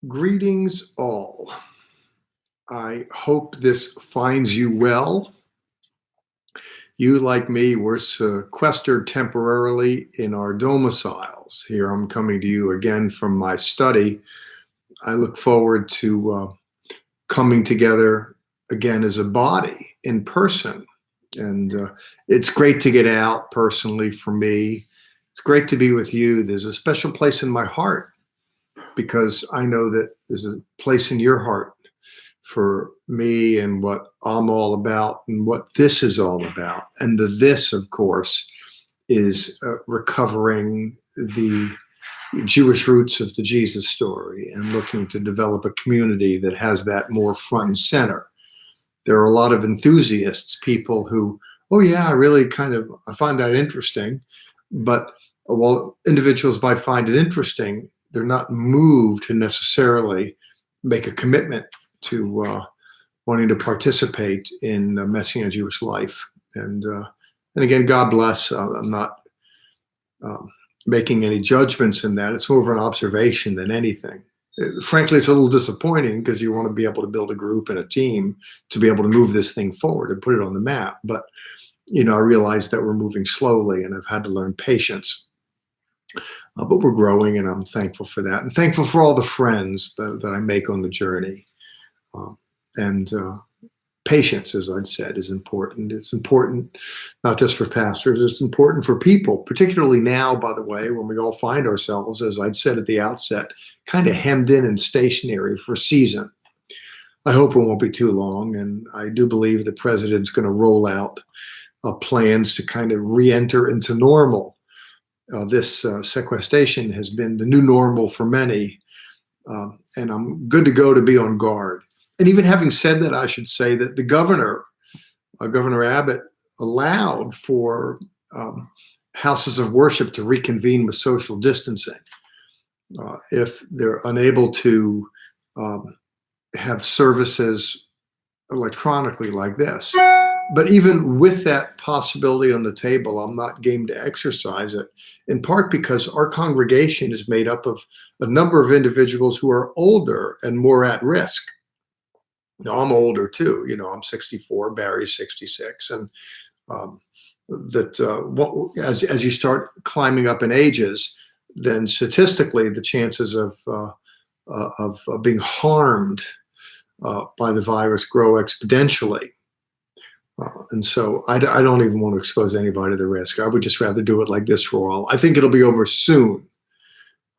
Greetings all. I hope this finds you well. You, like me, were sequestered temporarily in our domiciles. Here I'm coming to you again from my study. I look forward to coming together again as a body in person. And it's great to get out personally for me. It's great to be with you. There's a special place in my heart because I know that there's a place in your heart for me and what I'm all about and what this is all about. And the this, of course, is recovering the Jewish roots of the Jesus story and looking to develop a community that has that more front and center. There are a lot of enthusiasts, people who, oh yeah, I find that interesting. But while individuals might find it interesting, they're not moved to necessarily make a commitment to wanting to participate in Messianic Jewish life. And again, God bless. I'm not making any judgments in that. It's more of an observation than anything. Frankly, it's a little disappointing because you want to be able to build a group and a team to be able to move this thing forward and put it on the map. But, I realize that we're moving slowly and I've had to learn patience. But we're growing and I'm thankful for that. And thankful for all the friends that I make on the journey. And patience, as I'd said, is important. It's important not just for pastors, it's important for people, particularly now, by the way, when we all find ourselves, as I'd said at the outset, kind of hemmed in and stationary for a season. I hope it won't be too long, and I do believe the president's going to roll out plans to kind of re-enter into normal. This sequestration has been the new normal for many, and I'm good to go to be on guard. And even having said that, I should say that the Governor Abbott, allowed for houses of worship to reconvene with social distancing. If they're unable to have services electronically like this. But even with that possibility on the table, I'm not game to exercise it, in part because our congregation is made up of a number of individuals who are older and more at risk. Now, I'm older too. I'm 64, Barry's 66, and as you start climbing up in ages, then statistically the chances of being harmed by the virus grow exponentially. And so I don't even want to expose anybody to the risk. I would just rather do it like this for all. I think it'll be over soon.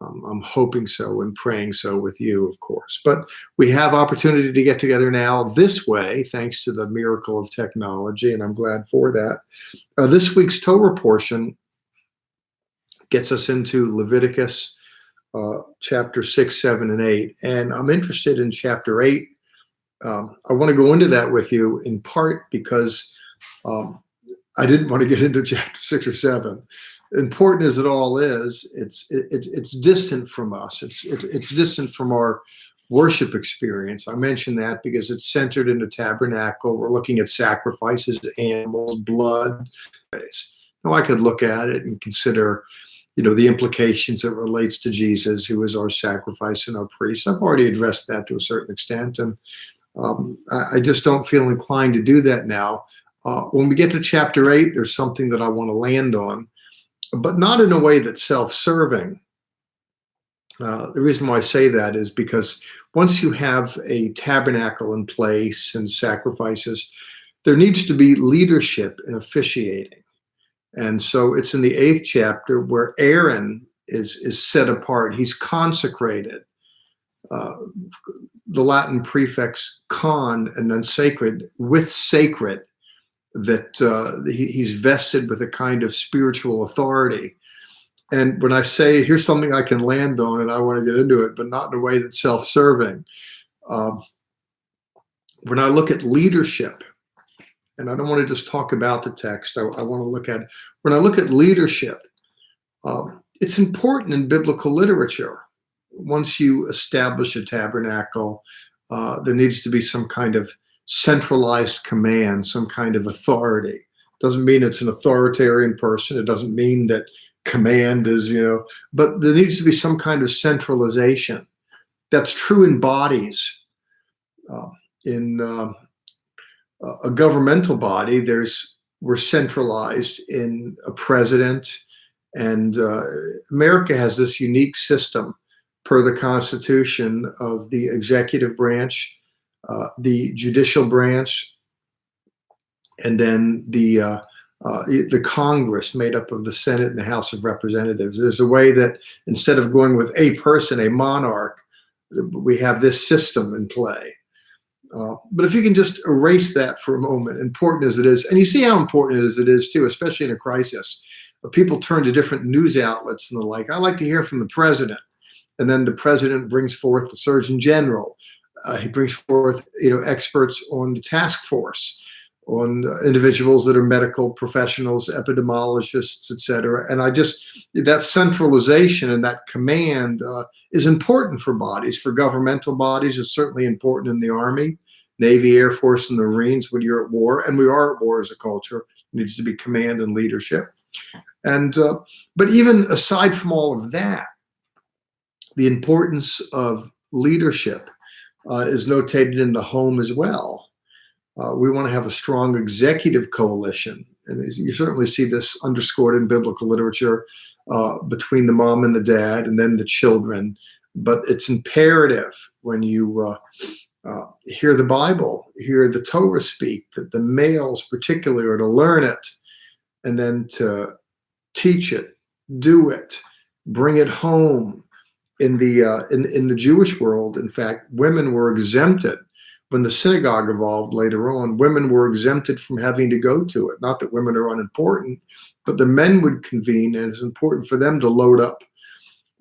I'm hoping so and praying so with you, of course. But we have opportunity to get together now this way, thanks to the miracle of technology, and I'm glad for that. This week's Torah portion gets us into Leviticus chapter 6, 7, and 8. And I'm interested in chapter 8. I want to go into that with you in part because I didn't want to get into chapter 6 or 7. Important as it all is, it's distant from us. It's distant from our worship experience. I mention that because it's centered in the tabernacle. We're looking at sacrifices, animals, blood. Now I could look at it and consider, the implications that relates to Jesus, who is our sacrifice and our priest. I've already addressed that to a certain extent, and I just don't feel inclined to do that now. When we get to chapter 8, there's something that I want to land on, but not in a way that's self-serving. The reason why I say that is because once you have a tabernacle in place and sacrifices, there needs to be leadership in officiating. And so it's in the 8th chapter where Aaron is set apart. He's consecrated. The Latin prefix con and then sacred, with sacred, that he's vested with a kind of spiritual authority. And when I say, here's something I can land on and I want to get into it, but not in a way that's self-serving. When I look at leadership, and I don't want to just talk about the text, I want to look at, when I look at leadership, it's important in biblical literature. Once you establish a tabernacle, there needs to be some kind of centralized command, some kind of authority. Doesn't mean it's an authoritarian person. It doesn't mean that command is, but there needs to be some kind of centralization. That's true in bodies. In a governmental body, we're centralized in a president, and America has this unique system per the Constitution of the executive branch, the judicial branch, and then the Congress, made up of the Senate and the House of Representatives. There's a way that instead of going with a person, a monarch, we have this system in play. But if you can just erase that for a moment, important as it is, and you see how important it is too, especially in a crisis, people turn to different news outlets and the like. I like to hear from the president, and then the president brings forth the Surgeon General. He brings forth, experts on the task force, on individuals that are medical professionals, epidemiologists, et cetera. And that centralization and that command is important for bodies, for governmental bodies. It's certainly important in the Army, Navy, Air Force, and the Marines when you're at war. And we are at war as a culture. It needs to be command and leadership. And but even aside from all of that, the importance of leadership is notated in the home as well. We want to have a strong executive coalition. And you certainly see this underscored in biblical literature between the mom and the dad and then the children. But it's imperative when you hear the Bible, hear the Torah speak, that the males particularly are to learn it and then to teach it, do it, bring it home. In the Jewish world, in fact, women were exempted. When the synagogue evolved later on, women were exempted from having to go to it. Not that women are unimportant, but the men would convene, and it's important for them to load up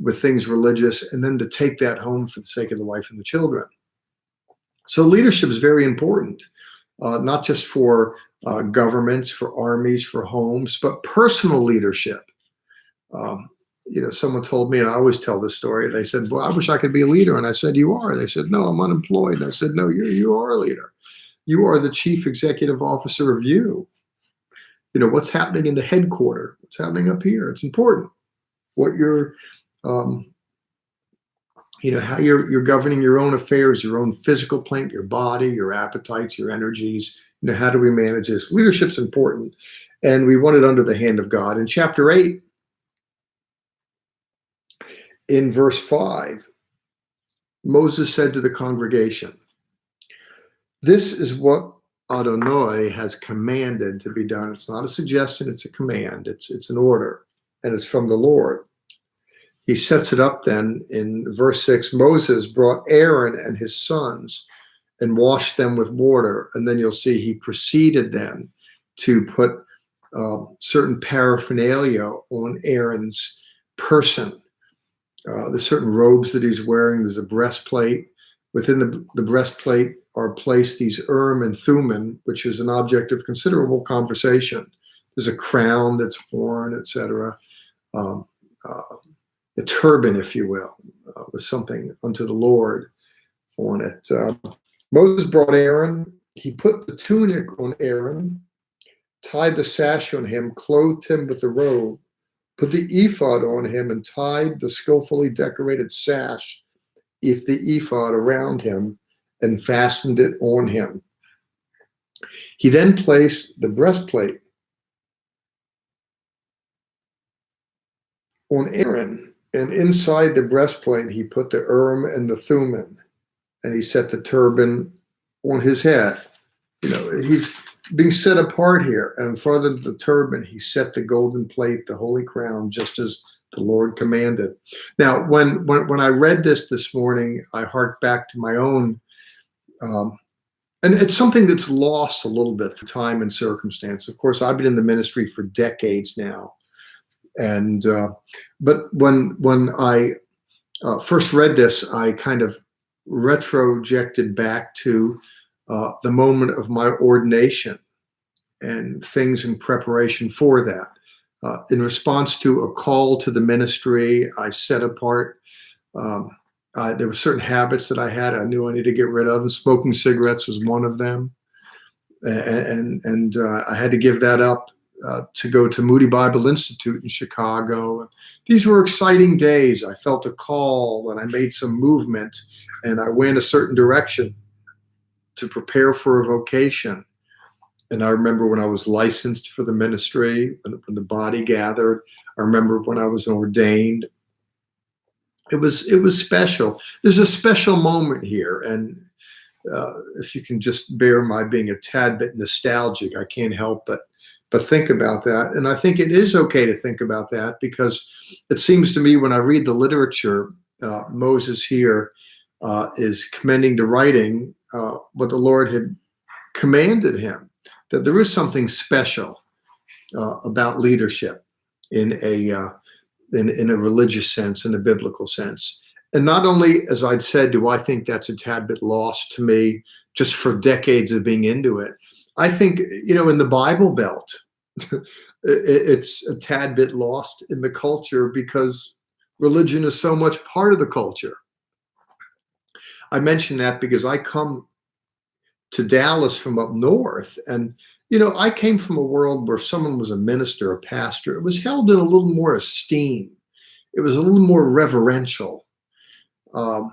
with things religious and then to take that home for the sake of the wife and the children. So leadership is very important, not just for governments, for armies, for homes, but personal leadership. Someone told me, and I always tell this story, they said, "Well, I wish I could be a leader." And I said, "You are." They said, "No, I'm unemployed." And I said, "No, you are a leader. You are the chief executive officer of you. What's happening in the headquarters, what's happening up here. It's important. What you're, how you're governing your own affairs, your own physical plant, your body, your appetites, your energies. How do we manage this? Leadership's important, and we want it under the hand of God." In chapter 8, in verse 5, Moses said to the congregation, "This is what Adonai has commanded to be done." It's not a suggestion, it's a command. It's an order, and it's from the Lord. He sets it up then in verse 6. Moses brought Aaron and his sons and washed them with water. And then you'll see he proceeded then to put certain paraphernalia on Aaron's person. There's certain robes that he's wearing. There's a breastplate. Within the breastplate are placed these Urim and Thummim, which is an object of considerable conversation. There's a crown that's worn, etc. A turban, if you will, with something unto the Lord on it. Moses brought Aaron. He put the tunic on Aaron, tied the sash on him, clothed him with the robe, put the ephod on him, and tied the skillfully decorated sash, the ephod, around him, and fastened it on him. He then placed the breastplate on Aaron, and inside the breastplate he put the Urim and the Thummim, and he set the turban on his head. He's being set apart here, and in front of the turban he set the golden plate, the holy crown, just as the Lord commanded. Now, when I read this morning, I harked back to my own, and it's something that's lost a little bit for time and circumstance. Of course, I've been in the ministry for decades now, and but when I first read this, I kind of retrojected back to the moment of my ordination and things in preparation for that. In response to a call to the ministry, I set apart. There were certain habits that I had. I knew I needed to get rid of, and smoking cigarettes was one of them. And I had to give that up to go to Moody Bible Institute in Chicago. These were exciting days. I felt a call and I made some movement and I went a certain direction to prepare for a vocation. And I remember when I was licensed for the ministry, when the body gathered. I remember when I was ordained. It was special. There's a special moment here, and if you can just bear my being a tad bit nostalgic, I can't help but think about that. And I think it is okay to think about that, because it seems to me when I read the literature, Moses here is commending to writing what the Lord had commanded him, that there is something special about leadership in a religious sense, in a biblical sense. And not only, as I'd said, do I think that's a tad bit lost to me just for decades of being into it. I think, in the Bible Belt, it's a tad bit lost in the culture because religion is so much part of the culture. I mention that because I come to Dallas from up north, and I came from a world where someone was a minister, a pastor. It was held in a little more esteem. It was a little more reverential. I've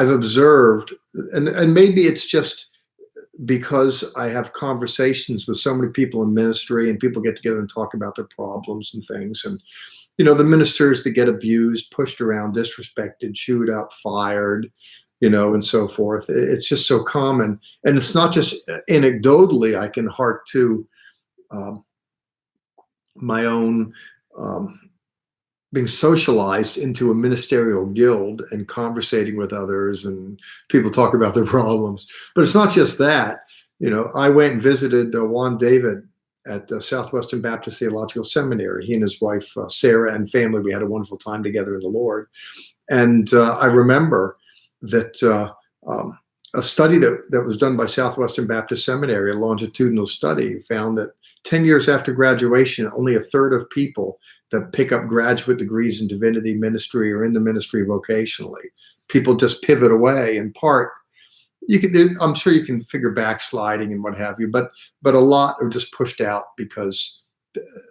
observed, and maybe it's just because I have conversations with so many people in ministry, and people get together and talk about their problems and things. And, the ministers that get abused, pushed around, disrespected, chewed up, fired, and so forth. It's just so common. And it's not just anecdotally. I can hark to my own being socialized into a ministerial guild and conversating with others, and people talk about their problems. But it's not just that. I went and visited Juan David at Southwestern Baptist Theological Seminary. He and his wife, Sarah, and family, we had a wonderful time together in the Lord. And I remember that a study that was done by Southwestern Baptist Seminary, a longitudinal study, found that 10 years after graduation, only a third of people that pick up graduate degrees in divinity ministry or in the ministry vocationally. People just pivot away. In part, I'm sure you can figure backsliding and what have you, but a lot are just pushed out because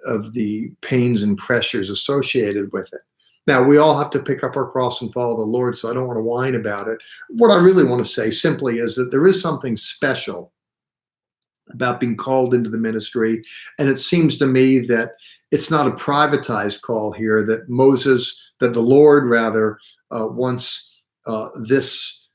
of the pains and pressures associated with it. Now, we all have to pick up our cross and follow the Lord, so I don't want to whine about it. What I really want to say simply is that there is something special about being called into the ministry, and it seems to me that it's not a privatized call here, that the Lord rather wants this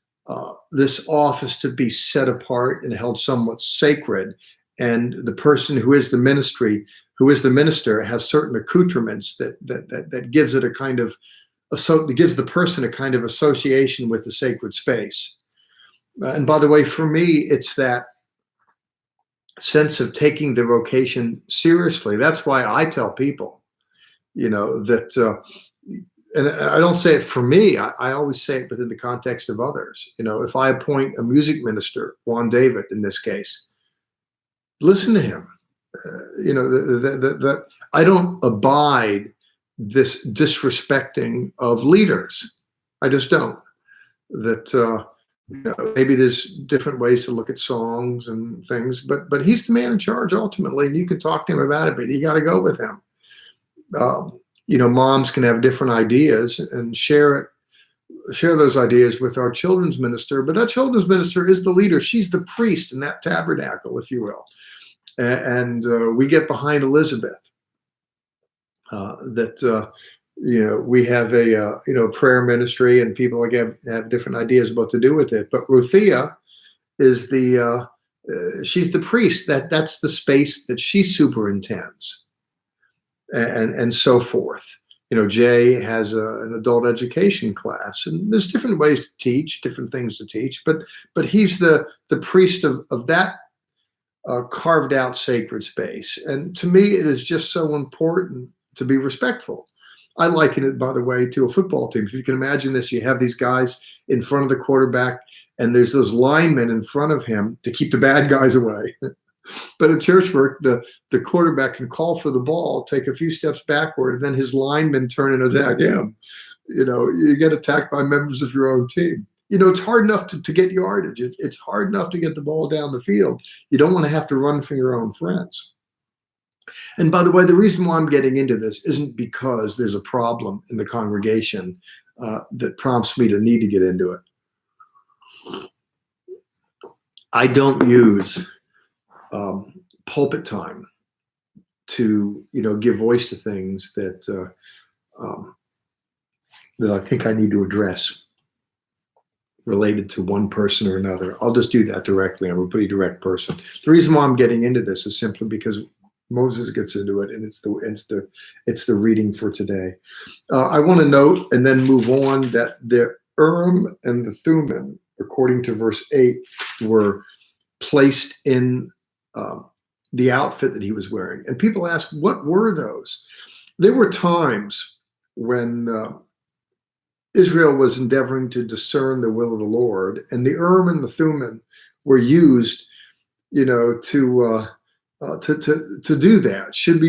office to be set apart and held somewhat sacred, and the person who is the minister has certain accoutrements that gives it a kind of, that gives the person a kind of association with the sacred space. And by the way, for me, it's that sense of taking the vocation seriously. That's why I tell people, that, and I don't say it for me, I always say it within the context of others. If I appoint a music minister, Juan David in this case, listen to him. That I don't abide this disrespecting of leaders. I just don't. That maybe there's different ways to look at songs and things, but he's the man in charge ultimately, and you can talk to him about it, but you got to go with him. Moms can have different ideas and share those ideas with our children's minister, but that children's minister is the leader. She's the priest in that tabernacle, if you will. And we get behind Elizabeth. We have a prayer ministry, and people have different ideas about what to do with it. But Ruthia is she's the priest. That's the space that she superintends, and so forth. Jay has an adult education class, and there's different ways to teach, different things to teach. But he's the priest of that carved out sacred space. And to me, it is just so important to be respectful. I liken it, by the way, to a football team. If you can imagine this, you have these guys in front of the quarterback, and there's those linemen in front of him to keep the bad guys away. But at church work, the quarterback can call for the ball, take a few steps backward, and then his linemen turn and attack him. You get attacked by members of your own team. it's hard enough to get yardage. It's hard enough to get the ball down the field. You don't want to have to run from your own friends. And by the way, the reason why I'm getting into this isn't because there's a problem in the congregation that prompts me to need to get into it. I don't use pulpit time to, give voice to things that I think I need to address related to one person or another. I'll just do that directly. I'm a pretty direct person. The reason why I'm getting into this is simply because Moses gets into it, and it's the reading for today. I want to note and then move on that the Urim and the Thummim, according to verse 8, were placed in the outfit that he was wearing. And people ask, what were those? There were times when Israel was endeavoring to discern the will of the Lord, and the Urim and the Thummim were used, to do that. Should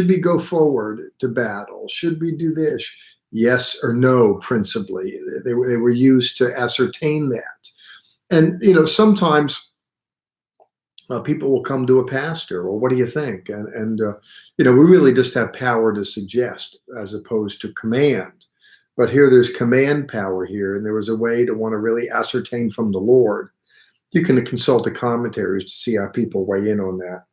we go forward to battle? Should we do this? Yes or no, principally. They were used to ascertain that. And, sometimes people will come to a pastor, or what do you think? And we really just have power to suggest as opposed to command. But here there's command power here, and there was a way to want to really ascertain from the Lord. You can consult the commentaries to see how people weigh in on that.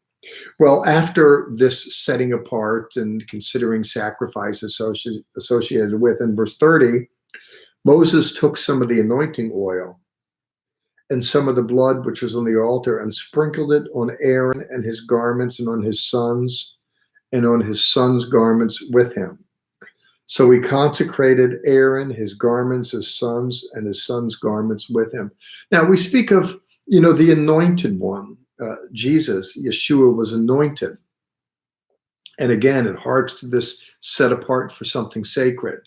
Well, after this setting apart and considering sacrifice associated with, in verse 30, Moses took some of the anointing oil and some of the blood which was on the altar and sprinkled it on Aaron and his garments and on his sons and on his sons' garments with him. So he consecrated Aaron, his garments, his sons, and his sons' garments with him. Now we speak of, the anointed one. Jesus, Yeshua, was anointed. And again, it harks to this set apart for something sacred.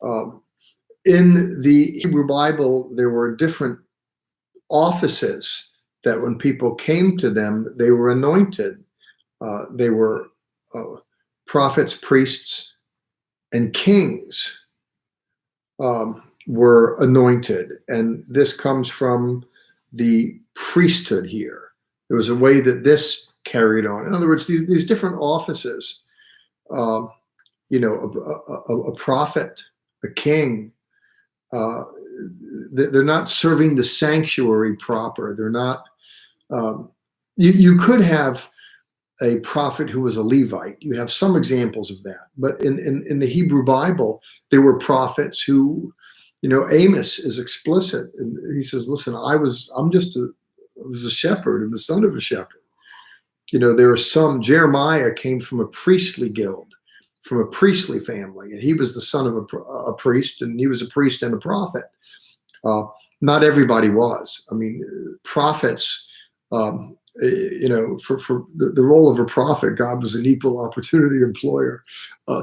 In the Hebrew Bible, there were different offices that when people came to them, they were anointed. They were prophets, priests, and kings were anointed. And this comes from the priesthood here. There was a way that this carried on. In other words, these different offices, a prophet, a king, they're not serving the sanctuary proper. They're not, you could have a prophet who was a Levite. You have some examples of that. But in the Hebrew Bible, there were prophets who, Amos is explicit. And he says, listen, I was a shepherd and the son of a shepherd. There are some, Jeremiah came from a priestly guild, from a priestly family, and he was the son of a priest, and he was a priest and a prophet. Not everybody was. I mean, prophets, for the role of a prophet, God was an equal opportunity employer.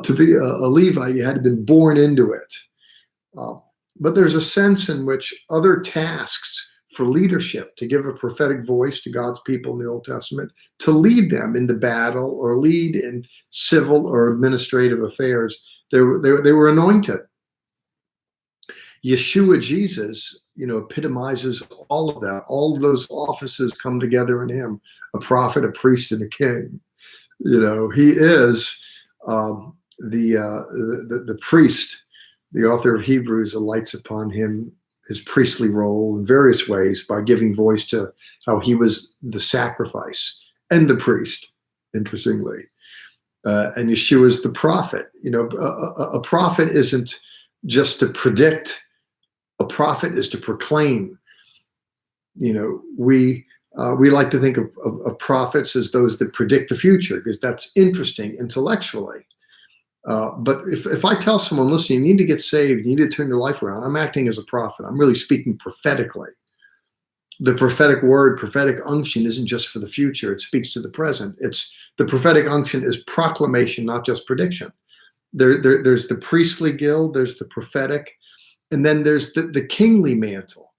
To be a Levite, you had to have been born into it. But there's a sense in which other tasks for leadership, to give a prophetic voice to God's people in the Old Testament, to lead them into battle or lead in civil or administrative affairs, they were anointed. Yeshua, Jesus, epitomizes all of that. All of those offices come together in him: a prophet, a priest, and a king. He is the priest. The author of Hebrews alights upon him, his priestly role, in various ways by giving voice to how he was the sacrifice and the priest, interestingly. And Yeshua is the prophet. A prophet isn't just to predict. A prophet is to proclaim. We like to think of prophets as those that predict the future, because that's interesting intellectually. But if I tell someone, listen, you need to get saved, you need to turn your life around, I'm acting as a prophet. I'm really speaking prophetically. The prophetic word, prophetic unction, isn't just for the future. It speaks to the present. The prophetic unction is proclamation, not just prediction. There's the priestly guild, there's the prophetic, and then there's the kingly mantle.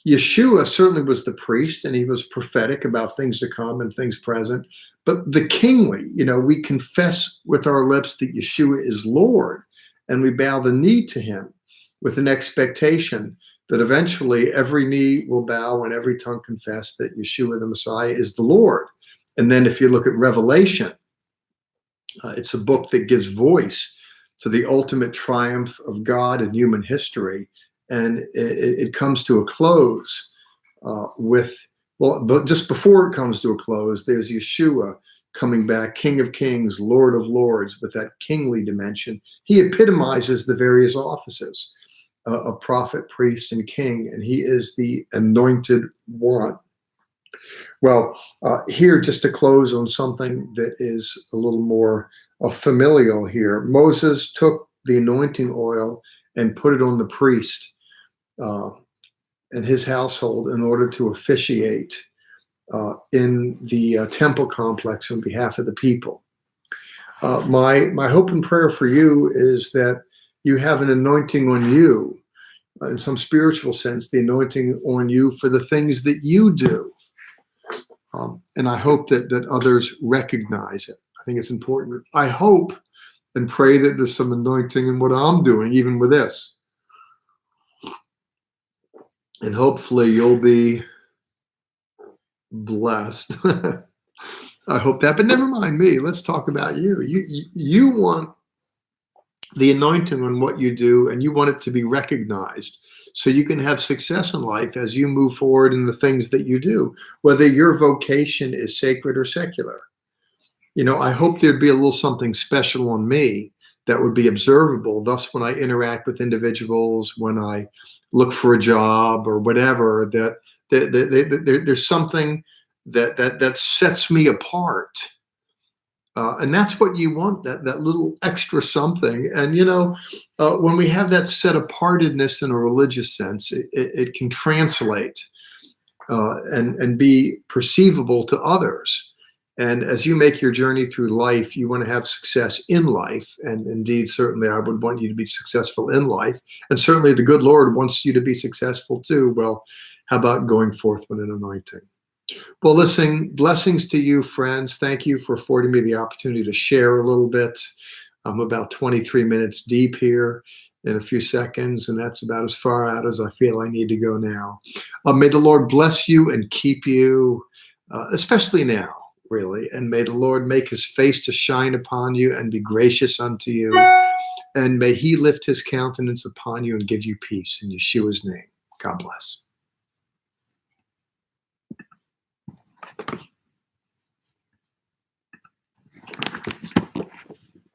Yeshua certainly was the priest, and he was prophetic about things to come and things present. But the kingly, we confess with our lips that Yeshua is Lord, and we bow the knee to him with an expectation that eventually every knee will bow and every tongue confess that Yeshua the Messiah is the Lord. And then if you look at Revelation, it's a book that gives voice to the ultimate triumph of God in human history. And it comes to a close but just before it comes to a close, there's Yeshua coming back, King of Kings, Lord of Lords, with that kingly dimension. He epitomizes the various offices of prophet, priest, and king, and he is the anointed one. Well, here, just to close on something that is a little more familial here, Moses took the anointing oil and put it on the priest and his household in order to officiate in the temple complex on behalf of the people. My hope and prayer for you is that you have an anointing on you, in some spiritual sense, the anointing on you for the things that you do. And I hope that others recognize it. I think it's important. I hope and pray that there's some anointing in what I'm doing, even with this. And hopefully you'll be blessed. I hope that, but never mind me. Let's talk about you. You want the anointing on what you do, and you want it to be recognized so you can have success in life as you move forward in the things that you do, whether your vocation is sacred or secular. I hope there'd be a little something special on me that would be observable. Thus, when I interact with individuals, when I look for a job or whatever, that there's something that sets me apart. And that's what you want, that little extra something. And, when we have that set apartedness in a religious sense, it can translate and be perceivable to others. And as you make your journey through life, you want to have success in life. And indeed, certainly, I would want you to be successful in life. And certainly the good Lord wants you to be successful too. Well, how about going forth with an anointing? Well, listen, blessings to you, friends. Thank you for affording me the opportunity to share a little bit. I'm about 23 minutes deep here in a few seconds, and that's about as far out as I feel I need to go now. May the Lord bless you and keep you, especially now, really. And may the Lord make his face to shine upon you and be gracious unto you. And may he lift his countenance upon you and give you peace in Yeshua's name. God bless.